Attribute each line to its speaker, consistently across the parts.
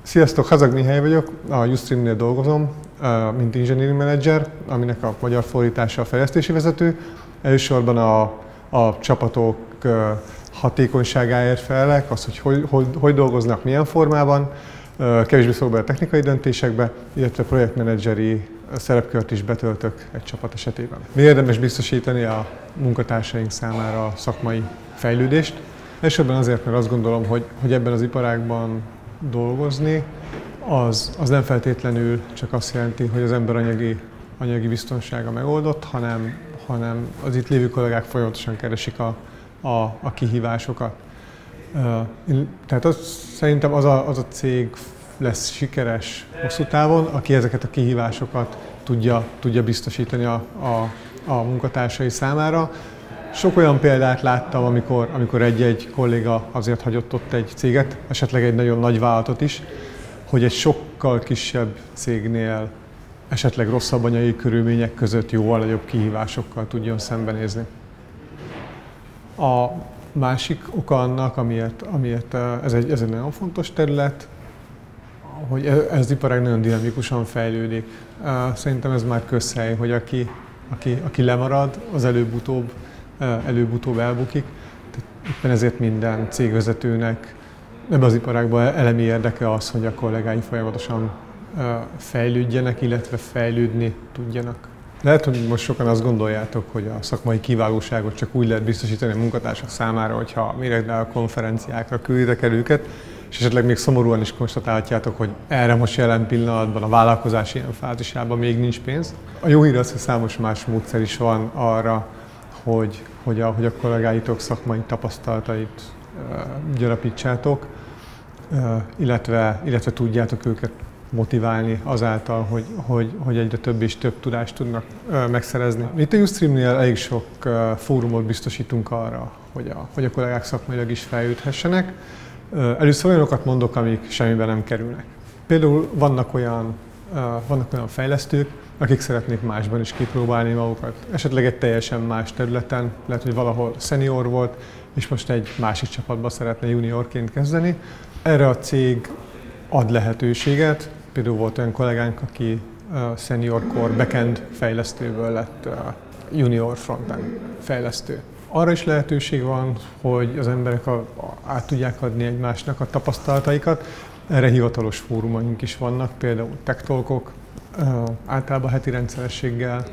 Speaker 1: Sziasztok, Hazag Mihály vagyok, a Ustream-nél dolgozom, mint engineering manager, aminek a magyar fordítása a fejlesztési vezető. Elsősorban a csapatok hatékonyságáért felelek, az, hogy dolgoznak, milyen formában, kevésbé szólok be a technikai döntésekbe, illetve projektmenedzseri szerepkört is betöltök egy csapat esetében. Mi érdemes biztosítani a munkatársaink számára a szakmai fejlődést? Elsősorban azért, mert azt gondolom, hogy ebben az iparágban dolgozni, az nem feltétlenül csak azt jelenti, hogy az ember anyagi biztonsága megoldott, hanem az itt lévő kollégák folyamatosan keresik a kihívásokat. Tehát szerintem az a cég lesz sikeres hosszú távon, aki ezeket a kihívásokat tudja biztosítani a munkatársai számára. Sok olyan példát láttam, amikor egy kolléga azért hagyott ott egy céget, esetleg egy nagyon nagy vállalatot is, hogy egy sokkal kisebb cégnél esetleg rosszabb anyagi körülmények között jóval nagyobb kihívásokkal tudjon szembenézni. A másik oka annak, amiért ez egy nagyon fontos terület, hogy ez az iparág nagyon dinamikusan fejlődik. Szerintem ez már közhely, hogy aki lemarad, az előbb-utóbb elbukik. Éppen ezért minden cégvezetőnek ebben az iparágban elemi érdeke az, hogy a kollégái folyamatosan fejlődjenek, illetve fejlődni tudjanak. Lehet, hogy most sokan azt gondoljátok, hogy a szakmai kiválóságot csak úgy lehet biztosítani a munkatársak számára, hogyha méregdrága konferenciákra külditek el őket, és esetleg még szomorúan is konstatálhatjátok, hogy erre most jelen pillanatban a vállalkozás ilyen fázisában még nincs pénz. A jó hír az, hogy számos más módszer is van arra, hogy a kollégáitok szakmai tapasztalatait gyarapítsátok, illetve tudjátok őket motiválni azáltal, hogy egyre több és több tudást tudnak megszerezni. Itt a Ustream-nél elég sok fórumot biztosítunk arra, hogy a kollégák szakmailag is fejlődhessenek. Először olyanokat mondok, amik semmibe nem kerülnek. Például vannak olyan fejlesztők, akik szeretnék másban is kipróbálni magukat. Esetleg egy teljesen más területen, lehet, hogy valahol senior volt, és most egy másik csapatban szeretne juniorként kezdeni. Erre a cég ad lehetőséget. Például volt olyan kollégánk, aki senior core backend fejlesztőből lett junior frontend fejlesztő. Arra is lehetőség van, hogy az emberek át tudják adni egymásnak a tapasztalataikat. Erre hivatalos fórumaink is vannak, például Tech Talkok. Általában heti rendszerességgel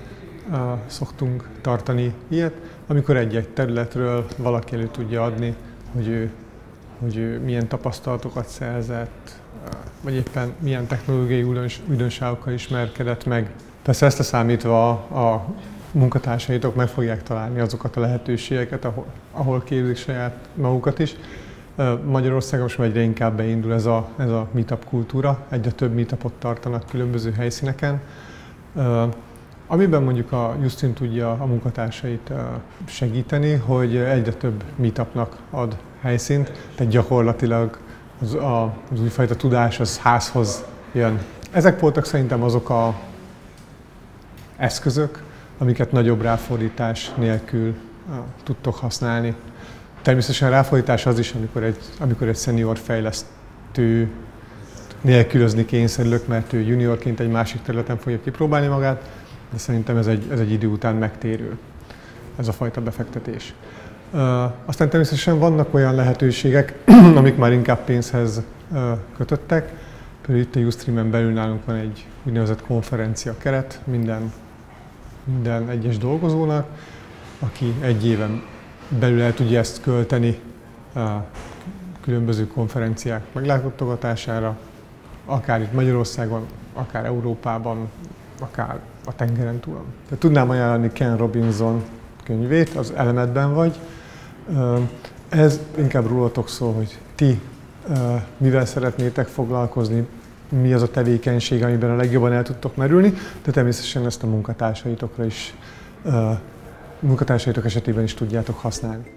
Speaker 1: szoktunk tartani ilyet, amikor egy-egy területről valaki elő tudja adni, hogy ő milyen tapasztalatokat szerzett, vagy éppen milyen technológiai újdonságokkal ismerkedett meg. Persze ezt leszámítva a munkatársaitok meg fogják találni azokat a lehetőségeket, ahol képzik saját magukat is. Magyarországon most egyre inkább beindul ez a meetup kultúra, egyre több meetupot tartanak különböző helyszíneken, amiben mondjuk a Ustream tudja a munkatársait segíteni, hogy egyre több meetupnak ad helyszínt, tehát gyakorlatilag az újfajta tudás az házhoz jön. Ezek voltak szerintem azok az eszközök, amiket nagyobb ráfordítás nélkül tudtok használni. Természetesen a ráfordítás az is, amikor egy senior fejlesztő nélkülözni kényszerülök, mert ő juniorként egy másik területen fogja kipróbálni magát, de szerintem ez egy idő után megtérül, ez a fajta befektetés. Aztán természetesen vannak olyan lehetőségek, amik már inkább pénzhez kötöttek. Például itt a Ustreamen belül nálunk van egy úgynevezett konferencia keret minden egyes dolgozónak, aki egy éven belül el tudja ezt költeni különböző konferenciák meglátogatására, akár itt Magyarországon, akár Európában, akár a tengeren túl. Tehát tudnám ajánlani Ken Robinson könyvét, az Elemetben vagy. Ez inkább rólatok szól, hogy ti mivel szeretnétek foglalkozni, mi az a tevékenység, amiben a legjobban el tudtok merülni, de természetesen ezt a munkatársaitok esetében is tudjátok használni.